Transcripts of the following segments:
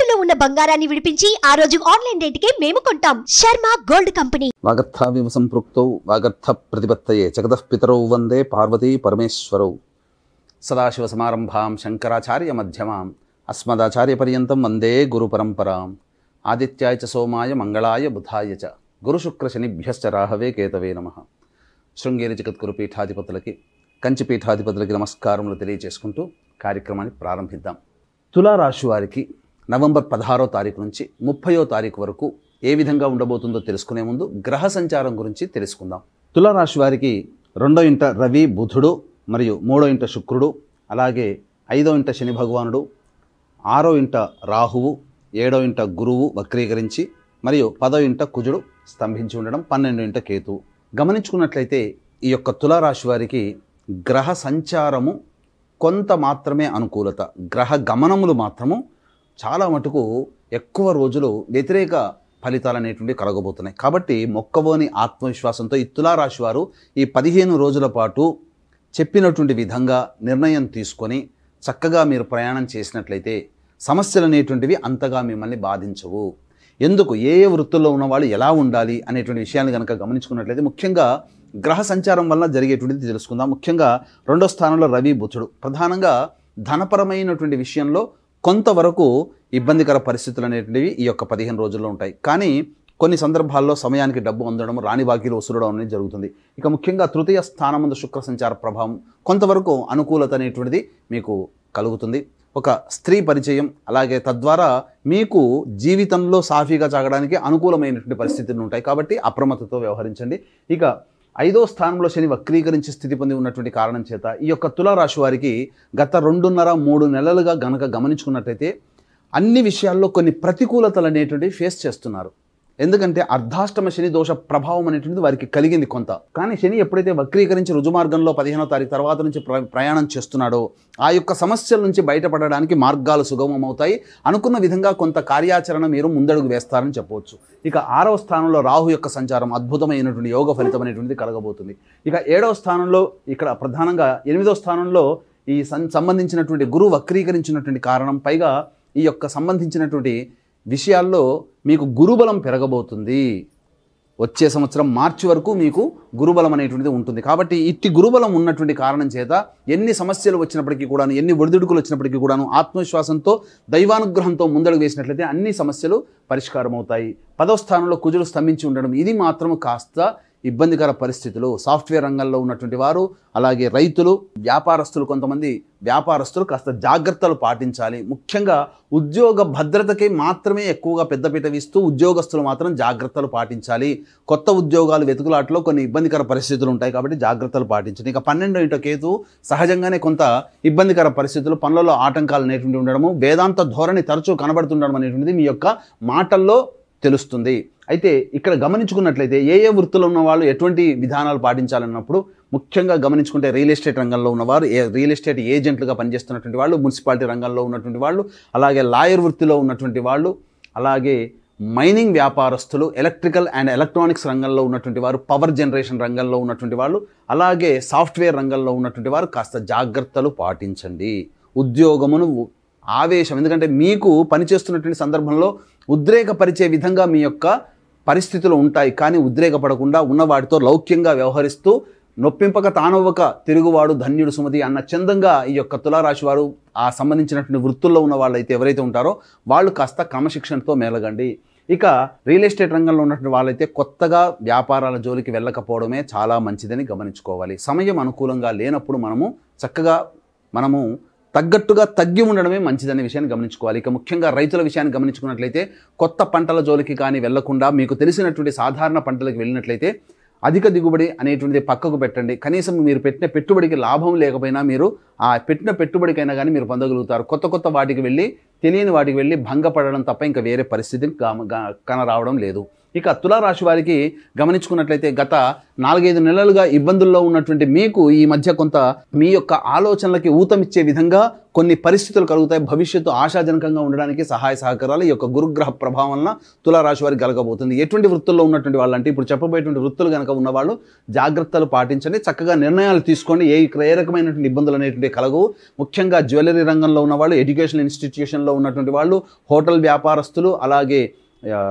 తాకట్టులో ఉన్న బంగారాన్ని విడిపించి ఆ రోజు ఆన్లైన్ రేటుకే మేము కొంటాం. Sharma gold company. వాగర్థావివ సంపృక్తౌ వాగర్థ ప్రతిపత్తయే జగతః పితరౌ వందే పార్వతీ పరమేశ్వరౌ. సదాశివ సమారంభాం శంకరాచార్య మధ్యమాం అస్మదాచార్య పర్యంతం వందే గురు పరంపరాం. ఆదిత్యాయ చ సోమాయ మంగళాయ బుధాయ చ గురు శుక్ర శనిభ్యశ్చ రాహవే కేతవే నమః. శృంగేరి జగద్గురు పీఠాధిపతులకి కంచి పీఠాధిపతులకి నమస్కారములు తెలియజేసుకుంటూ కార్యక్రమాన్ని ప్రారంభిద్దాం. తులారాశి వారికి నవంబర్ 16వ తారీఖు నుంచి 30వ తారీఖు వరకు ఏ విధంగా ఉండబోతుందో తెలుసుకునే ముందు గ్రహ సంచారం గురించి తెలుసుకుందాం. తులారాశి వారికి 2వ ఇంట రవి బుధుడు మరియు 3వ ఇంట శుక్రుడు, అలాగే 5వ ఇంట శని భగవానుడు, 6వ ఇంట రాహువు, 7వ ఇంట గురువు వక్రీకరించి మరియు 10వ ఇంట కుజుడు స్తంభించి ఉండడం, 12వ ఇంట కేతువు. గమనించుకున్నట్లయితే ఈ యొక్క తులారాశి వారికి గ్రహ సంచారము కొంత మాత్రమే అనుకూలత, గ్రహ గమనములు మాత్రము చాలా మటుకు ఎక్కువ రోజులు వ్యతిరేక ఫలితాలు అనేటువంటి కలగబోతున్నాయి. కాబట్టి మొక్కవోని ఆత్మవిశ్వాసంతో ఈ తులారాశి వారు ఈ 15 రోజుల పాటు చెప్పినటువంటి విధంగా నిర్ణయం తీసుకొని చక్కగా మీరు ప్రయాణం చేసినట్లయితే సమస్యలు అనేటువంటివి అంతగా మిమ్మల్ని బాధించవు. ఎందుకు ఏ వృత్తుల్లో ఉన్నవాళ్ళు ఎలా ఉండాలి అనేటువంటి విషయాన్ని కనుక గమనించుకున్నట్లయితే ముఖ్యంగా గ్రహ సంచారం వలన జరిగేటువంటిది తెలుసుకుందాం. ముఖ్యంగా 2వ స్థానంలో రవి బుధుడు ప్రధానంగా ధనపరమైనటువంటి విషయంలో కొంతవరకు ఇబ్బందికర పరిస్థితులు అనేటువంటివి ఈ యొక్క 15 రోజుల్లో ఉంటాయి. కానీ కొన్ని సందర్భాల్లో సమయానికి డబ్బు అందడం, రాని బాకీలు వసూలడం అనేది జరుగుతుంది. ఇక ముఖ్యంగా 3వ స్థానమందు శుక్ర సంచార ప్రభావం కొంతవరకు అనుకూలత అనేటువంటిది మీకు కలుగుతుంది. ఒక స్త్రీ పరిచయం, అలాగే తద్వారా మీకు జీవితంలో సాఫీగా సాగడానికి అనుకూలమైనటువంటి పరిస్థితులు ఉంటాయి. కాబట్టి అప్రమత్తతో వ్యవహరించండి. ఇక 5వ స్థానంలో శని వక్రీకరించి స్థితి పొంది ఉన్నటువంటి కారణం చేత ఈ యొక్క తులారాశి వారికి గత 2.5-3 నెలలుగా గనక గమనించుకున్నట్లయితే అన్ని విషయాల్లో కొన్ని ప్రతికూలతలు అనేటువంటివి ఫేస్ చేస్తున్నారు. ఎందుకంటే అర్ధాష్టమ శని దోష ప్రభావం అనేటువంటిది వారికి కలిగింది కొంత. కానీ శని ఎప్పుడైతే వక్రీకరించి రుజుమార్గంలో 15వ తారీఖు తర్వాత నుంచి ప్రయాణం చేస్తున్నాడో ఆ యొక్క సమస్యల నుంచి బయటపడడానికి మార్గాలు సుగమం అవుతాయి. అనుకున్న విధంగా కొంత కార్యాచరణ మీరు ముందడుగు వేస్తారని చెప్పవచ్చు. ఇక 6వ స్థానంలో రాహు యొక్క సంచారం అద్భుతమైనటువంటి యోగ ఫలితం అనేటువంటిది కలగబోతుంది. ఇక 7వ స్థానంలో ఇక్కడ ప్రధానంగా 8వ స్థానంలో ఈ సంబంధించినటువంటి గురువు వక్రీకరించినటువంటి కారణం, పైగా ఈ యొక్క సంబంధించినటువంటి విషయాల్లో మీకు గురుబలం పెరగబోతుంది. వచ్చే సంవత్సరం మార్చి వరకు మీకు గురుబలం అనేటువంటిది ఉంటుంది. కాబట్టి ఇట్టి గురుబలం ఉన్నటువంటి కారణం చేత ఎన్ని సమస్యలు వచ్చినప్పటికీ కూడాను, ఎన్ని ఒడిదుడుకులు వచ్చినప్పటికీ కూడాను ఆత్మవిశ్వాసంతో దైవానుగ్రహంతో ముందడుగు వేసినట్లయితే అన్ని సమస్యలు పరిష్కారం అవుతాయి. 10వ స్థానంలో కుజుడు స్తంభించి ఉండడం ఇది మాత్రం కాస్త ఇబ్బందికర పరిస్థితులు. సాఫ్ట్వేర్ రంగంలో ఉన్నటువంటి వారు, అలాగే రైతులు, వ్యాపారస్తులు, కొంతమంది వ్యాపారస్తులు కాస్త జాగ్రత్తలు పాటించాలి. ముఖ్యంగా ఉద్యోగ భద్రతకి మాత్రమే ఎక్కువగా పెద్దపీట వేస్తూ ఉద్యోగస్తులు మాత్రం జాగ్రత్తలు పాటించాలి. కొత్త ఉద్యోగాలు వెతుకులాటలో కొన్ని ఇబ్బందికర పరిస్థితులు ఉంటాయి. కాబట్టి జాగ్రత్తలు పాటించండి. ఇక 12వ ఇంట కేతు సహజంగానే కొంత ఇబ్బందికర పరిస్థితులు, పనులలో ఆటంకాలు అనేటువంటి ఉండడము, వేదాంత ధోరణి తరచూ కనబడుతుండడం అనేటువంటిది మీ యొక్క మాటల్లో తెలుస్తుంది. అయితే ఇక్కడ గమనించుకున్నట్లయితే ఏ వృత్తుల్లో ఉన్న వాళ్ళు ఎటువంటి విధానాలు పాటించాలన్నప్పుడు ముఖ్యంగా గమనించుకుంటే రియల్ ఎస్టేట్ రంగంలో ఉన్నవారు, రియల్ ఎస్టేట్ ఏజెంట్లుగా పనిచేస్తున్నటువంటి వాళ్ళు, మున్సిపాలిటీ రంగంలో ఉన్నటువంటి వాళ్ళు, అలాగే లాయర్ వృత్తిలో ఉన్నటువంటి వాళ్ళు, అలాగే మైనింగ్ వ్యాపారస్తులు, ఎలక్ట్రికల్ అండ్ ఎలక్ట్రానిక్స్ రంగంలో ఉన్నటువంటి వారు, పవర్ జనరేషన్ రంగంలో ఉన్నటువంటి వాళ్ళు, అలాగే సాఫ్ట్వేర్ రంగంలో ఉన్నటువంటి వారు కాస్త జాగ్రత్తలు పాటించండి. ఉద్యోగమును ఆవేశం, ఎందుకంటే మీకు పనిచేస్తున్నటువంటి సందర్భంలో ఉద్రేకపరిచే విధంగా మీ యొక్క పరిస్థితులు ఉంటాయి. కానీ ఉద్రేకపడకుండా ఉన్న వాటితో లౌక్యంగా వ్యవహరిస్తూ నొప్పింపక తానవ్వక తిరుగువాడు ధన్యుడు సుమతి అన్న చందంగా ఈ యొక్క తులారాశి వారు ఆ సంబంధించినటువంటి వృత్తుల్లో ఉన్న వాళ్ళైతే ఎవరైతే ఉంటారో వాళ్ళు కాస్త క్రమశిక్షణతో మేలగండి. ఇక రియల్ ఎస్టేట్ రంగంలో ఉన్నటువంటి వాళ్ళైతే కొత్తగా వ్యాపారాల జోలికి వెళ్ళకపోవడమే చాలా మంచిదని గమనించుకోవాలి. సమయం అనుకూలంగా లేనప్పుడు మనము తగ్గట్టుగా తగ్గి ఉండడమే మంచిదనే విషయాన్ని గమనించుకోవాలి. ఇక ముఖ్యంగా రైతుల విషయాన్ని గమనించుకున్నట్లయితే కొత్త పంటల జోలికి కానీ వెళ్లకుండా మీకు తెలిసినటువంటి సాధారణ పంటలకు వెళ్ళినట్లయితే అధిక దిగుబడి అనేటువంటిది పక్కకు పెట్టండి. కనీసం మీరు పెట్టిన పెట్టుబడికి లాభం లేకపోయినా మీరు ఆ పెట్టిన పెట్టుబడికైనా కానీ మీరు పొందగలుగుతారు. కొత్త వాటికి వెళ్ళి తెలియని వాటికి వెళ్ళి భంగపడడం తప్ప ఇంకా వేరే పరిస్థితి కనరావడం లేదు. ఇక తులారాశి వారికి గమనించుకున్నట్లయితే గత 4-5 నెలలుగా ఇబ్బందుల్లో ఉన్నటువంటి మీకు ఈ మధ్య కొంత మీ యొక్క ఆలోచనలకి ఊతమిచ్చే విధంగా కొన్ని పరిస్థితులు కలుగుతాయి. భవిష్యత్తు ఆశాజనకంగా ఉండడానికి సహాయ సహకారాలు ఈ యొక్క గురుగ్రహ ప్రభావం వలన తులారాశి వారికి కలగబోతుంది. ఎటువంటి వృత్తుల్లో ఉన్నటువంటి వాళ్ళు అంటే ఇప్పుడు చెప్పబోయేటువంటి వృత్తులు కనుక ఉన్నవాళ్ళు జాగ్రత్తలు పాటించండి, చక్కగా నిర్ణయాలు తీసుకోండి. ఏ రకమైనటువంటి ఇబ్బందులు అనేటువంటి కలగవు. ముఖ్యంగా జ్యువెలరీ రంగంలో ఉన్నవాళ్ళు, ఎడ్యుకేషన్ ఇన్స్టిట్యూషన్లో ఉన్నటువంటి వాళ్ళు, హోటల్ వ్యాపారస్తులు, అలాగే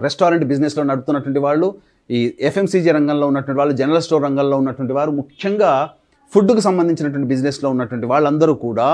రెస్టారెంట్ బిజినెస్లో నడుపుతున్నటువంటి వాళ్ళు, ఈ ఎఫ్ఎంసీజీ రంగంలో ఉన్నటువంటి వాళ్ళు, జనరల్ స్టోర్ రంగంలో ఉన్నటువంటి వారు, ముఖ్యంగా ఫుడ్కు సంబంధించినటువంటి బిజినెస్లో ఉన్నటువంటి వాళ్ళందరూ కూడా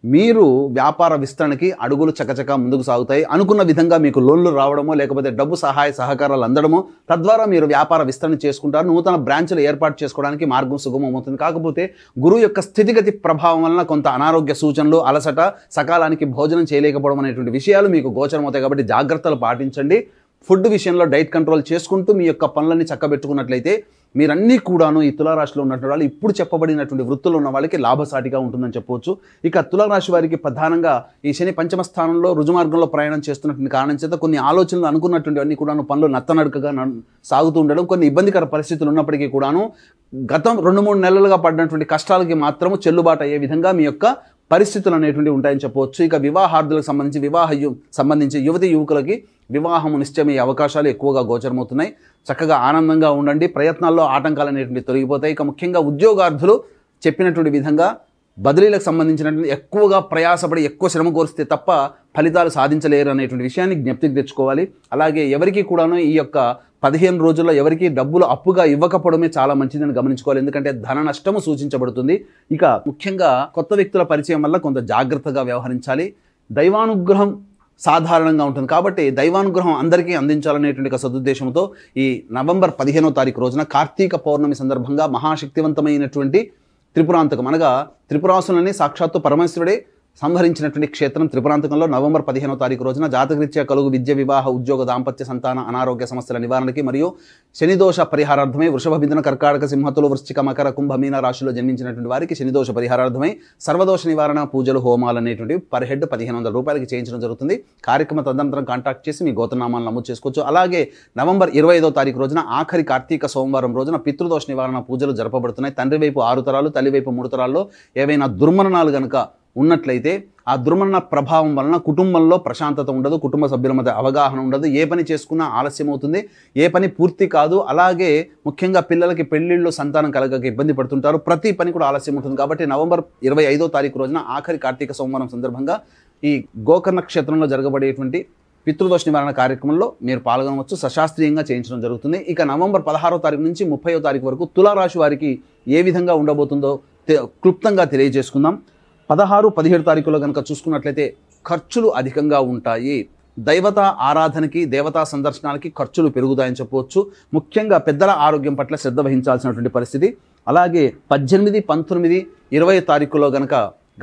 మీరు వ్యాపార విస్తరణకి అడుగులు చకచకా ముందుకు సాగుతాయి. అనుకున్న విధంగా మీకు లోన్లు రావడమో లేకపోతే డబ్బు సహాయ సహకారాలు అందడమో, తద్వారా మీరు వ్యాపార విస్తరణ చేసుకుంటారు. నూతన బ్రాంచ్లు ఏర్పాటు చేసుకోవడానికి మార్గం సుగమం అవుతుంది. కాకపోతే గురువు యొక్క స్థితిగతి ప్రభావం వలన కొంత అనారోగ్య సూచనలు, అలసట, సకాలానికి భోజనం చేయలేకపోవడం అనేటువంటి విషయాలు మీకు గోచరమవుతాయి. కాబట్టి జాగ్రత్తలు పాటించండి. ఫుడ్ విషయంలో డైట్ కంట్రోల్ చేసుకుంటూ మీ యొక్క పనులన్నీ చక్కబెట్టుకున్నట్లయితే మీరన్నీ కూడాను ఈ తులారాశిలో ఉన్నటువంటి వాళ్ళు ఇప్పుడు చెప్పబడినటువంటి వృత్తులు ఉన్న వాళ్ళకి లాభసాటిగా ఉంటుందని చెప్పవచ్చు. ఇక తులారాశి వారికి ప్రధానంగా ఈ శని పంచమ స్థానంలో రుజుమార్గంలో ప్రయాణం చేస్తున్నటువంటి కారణం చేత కొన్ని ఆలోచనలు అనుకున్నటువంటి అన్ని కూడాను పనులు నత్తనడకగా సాగుతూ ఉండడం, కొన్ని ఇబ్బందికర పరిస్థితులు ఉన్నప్పటికీ కూడాను గతం 2-3 నెలలుగా పడినటువంటి కష్టాలకి మాత్రము చెల్లుబాటు అయ్యే విధంగా మీ యొక్క పరిస్థితులు అనేటువంటివి ఉంటాయని చెప్పవచ్చు. ఇక వివాహార్థులకు సంబంధించి యువతి యువకులకి వివాహము నిశ్చయమయ్యే అవకాశాలు ఎక్కువగా గోచరమవుతున్నాయి. చక్కగా ఆనందంగా ఉండండి. ప్రయత్నాల్లో ఆటంకాలు అనేటువంటి తొలగిపోతాయి. ఇక ముఖ్యంగా ఉద్యోగార్థులు చెప్పినటువంటి విధంగా బదిలీలకు సంబంధించినటువంటి ఎక్కువగా ప్రయాసపడి ఎక్కువ శ్రమ కోరిస్తే తప్ప ఫలితాలు సాధించలేరు అనేటువంటి విషయాన్ని జ్ఞప్తికి తెచ్చుకోవాలి. అలాగే ఎవరికి కూడాను ఈ యొక్క 15 రోజుల్లో ఎవరికి డబ్బులు అప్పుగా ఇవ్వకపోవడమే చాలా మంచిదని గమనించుకోవాలి. ఎందుకంటే ధన నష్టము సూచించబడుతుంది. ఇక ముఖ్యంగా కొత్త వ్యక్తుల పరిచయం వల్ల కొంత జాగ్రత్తగా వ్యవహరించాలి. దైవానుగ్రహం సాధారణంగా ఉంటుంది కాబట్టి దైవానుగ్రహం అందరికీ అందించాలనేటువంటి ఒక సదుద్దేశంతో ఈ నవంబర్ 15వ తారీఖు రోజున కార్తీక పౌర్ణమి సందర్భంగా మహాశక్తివంతమైనటువంటి త్రిపురాంతకం అనగా త్రిపురాసులని సాక్షాత్తు పరమేశ్వరుడే సంహరించినటువంటి క్షేత్రం త్రిపురాంతకంలో నవంబర్ 15వ తారీఖు రోజున జాతకరీత్యా కలుగు విద్య, వివాహ, ఉద్యోగ, దాంపత్య, సంతాన, అనారోగ్య సమస్యల నివారణకి మరియు శనిదోష పరిహారార్థమై వృషభ, మిథున, కర్కాటక, సింహతులు, వృశ్చిక, మకర, కుంభ, మీన రాశిలో జన్మించినటువంటి వారికి శనిదోష పరిహారార్థమై సర్వదోష నివారణ పూజలు, హోమాలు అనేటువంటివి పర్ హెడ్ 1500 రూపాయలకి చేయించడం జరుగుతుంది. కార్యక్రమ తదనంతరం కాంటాక్ట్ చేసి మీ గోత్రనామాలను నమోదు చేసుకోవచ్చు. అలాగే నవంబర్ 25వ తారీఖు రోజున ఆఖరి కార్తీక సోమవారం రోజున పితృదోష నివారణ పూజలు జరపబడుతున్నాయి. తండ్రి వైపు 6 తరాలు, తల్లి వైపు 3 తరాల్లో ఏవైనా దుర్మరణాలు కనుక ఉన్నట్లయితే ఆ దుర్మరణ ప్రభావం వలన కుటుంబంలో ప్రశాంతత ఉండదు, కుటుంబ సభ్యుల మధ్య అవగాహన ఉండదు, ఏ పని చేసుకున్నా ఆలస్యం అవుతుంది, ఏ పని పూర్తి కాదు. అలాగే ముఖ్యంగా పిల్లలకి పెళ్లిళ్ళు, సంతానం కలగక ఇబ్బంది పడుతుంటారు. ప్రతి పని కూడా ఆలస్యం ఉంటుంది. కాబట్టి నవంబర్ 25వ తారీఖు రోజున ఆఖరి కార్తీక సోమవారం సందర్భంగా ఈ గోకర్ణ క్షేత్రంలో జరగబడేటువంటి పితృదోష నివారణ కార్యక్రమంలో మీరు పాల్గొనవచ్చు. సశాస్త్రీయంగా చేయించడం జరుగుతుంది. ఇక నవంబర్ 16వ తారీఖు నుంచి 30వ తారీఖు వరకు తులారాశి వారికి ఏ విధంగా ఉండబోతుందో క్లుప్తంగా తెలియజేసుకుందాం. 16, 17 తారీఖులో కనుక చూసుకున్నట్లయితే ఖర్చులు అధికంగా ఉంటాయి. దైవత ఆరాధనకి, దేవతా సందర్శనాలకి ఖర్చులు పెరుగుతాయని చెప్పవచ్చు. ముఖ్యంగా పెద్దల ఆరోగ్యం పట్ల శ్రద్ధ వహించాల్సినటువంటి పరిస్థితి. అలాగే 18, 19, 20 తారీఖులో కనుక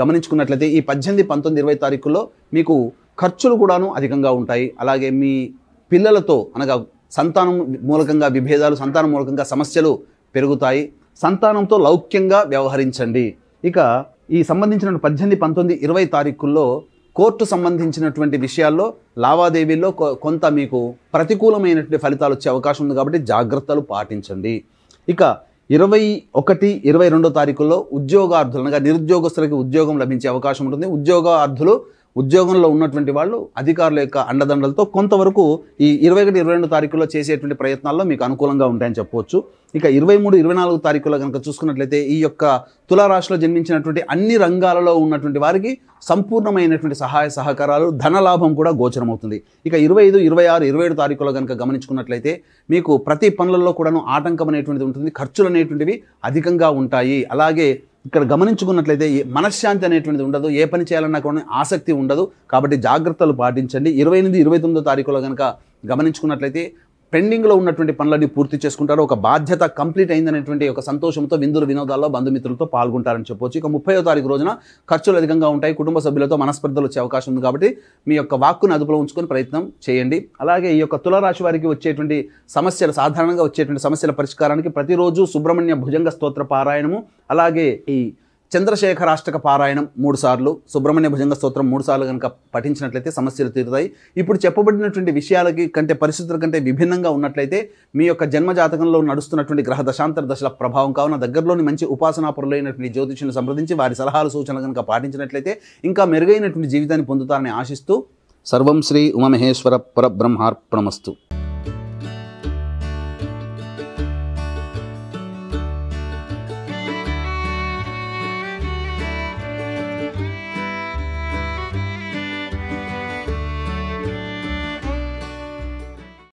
గమనించుకున్నట్లయితే ఈ 18, 19, 20 తారీఖుల్లో మీకు ఖర్చులు కూడాను అధికంగా ఉంటాయి. అలాగే మీ పిల్లలతో అనగా సంతానం మూలకంగా విభేదాలు, సంతానం మూలకంగా సమస్యలు పెరుగుతాయి. సంతానంతో లౌక్యంగా వ్యవహరించండి. ఇక ఈ సంబంధించిన 18, 19, 20 తారీఖుల్లో కోర్టు సంబంధించినటువంటి విషయాల్లో లావాదేవీల్లో కొంత మీకు ప్రతికూలమైనటువంటి ఫలితాలు వచ్చే అవకాశం ఉంది కాబట్టి జాగ్రత్తలు పాటించండి. ఇక 21, 22 తారీఖుల్లో ఉద్యోగార్థులు అనగా నిరుద్యోగస్తులకి ఉద్యోగం లభించే అవకాశం ఉంటుంది. ఉద్యోగంలో ఉన్నటువంటి వాళ్ళు అధికారుల యొక్క అండదండలతో కొంతవరకు ఈ 21, 22 తారీఖుల్లో చేసేటువంటి ప్రయత్నాల్లో మీకు అనుకూలంగా ఉంటాయని చెప్పవచ్చు. ఇక 23, 24 తారీఖుల్లో కనుక చూసుకున్నట్లయితే ఈ యొక్క తులారాశిలో జన్మించినటువంటి అన్ని రంగాలలో ఉన్నటువంటి వారికి సంపూర్ణమైనటువంటి సహాయ సహకారాలు, ధనలాభం కూడా గోచరమవుతుంది. ఇక 25, 26, 27 తారీఖుల్లో కనుక గమనించుకున్నట్లయితే మీకు ప్రతి పనులలో కూడాను ఆటంకం అనేటువంటిది ఉంటుంది. ఖర్చులు అనేటువంటివి అధికంగా ఉంటాయి. అలాగే ఇక్కడ గమనించుకున్నట్లయితే మనశ్శాంతి అనేటువంటిది ఉండదు, ఏ పని చేయాలన్నా కూడా ఆసక్తి ఉండదు. కాబట్టి జాగ్రత్తలు పాటించండి. 28, 29 తారీఖులో కనుక గమనించుకున్నట్లయితే పెండింగ్లో ఉన్నటువంటి పనులన్నీ పూర్తి చేసుకుంటారు. ఒక బాధ్యత కంప్లీట్ అయిందనేటువంటి ఒక సంతోషంతో విందులు వినోదాల్లో బంధుమిత్రులతో పాల్గొంటారని చెప్పవచ్చు. ఇక 30వ తారీఖు రోజున ఖర్చులు అధికంగా ఉంటాయి. కుటుంబ సభ్యులతో మనస్పర్ధలు వచ్చే అవకాశం ఉంది. కాబట్టి మీ యొక్క వాక్కును అదుపులో ఉంచుకొని ప్రయత్నం చేయండి. అలాగే ఈ యొక్క తులారాశి వారికి వచ్చేటువంటి సమస్యలు, సాధారణంగా వచ్చేటువంటి సమస్యల పరిష్కారానికి ప్రతిరోజు సుబ్రహ్మణ్య భుజంగ స్తోత్ర పారాయణము, అలాగే ఈ చంద్రశేఖరాష్టక పారాయణం 3 సార్లు, సుబ్రహ్మణ్య భుజంగ స్తోత్రం 3 సార్లు కనుక పఠించినట్లయితే సమస్యలు తీరుతాయి. ఇప్పుడు చెప్పబడినటువంటి విషయాలకి కంటే పరిస్థితుల కంటే విభిన్నంగా ఉన్నట్లయితే మీ యొక్క జన్మజాతకంలో నడుస్తున్నటువంటి గ్రహ దశాంతర దశల ప్రభావం కావున దగ్గరలోని మంచి ఉపాసనాపరులైనటువంటి జ్యోతిష్యుని సంప్రదించి వారి సలహాలు సూచనలు కనుక పాటించినట్లయితే ఇంకా మెరుగైనటువంటి జీవితాన్ని పొందుతారని ఆశిస్తూ సర్వం శ్రీ ఉమామహేశ్వర పరబ్రహ్మార్పణమస్తు.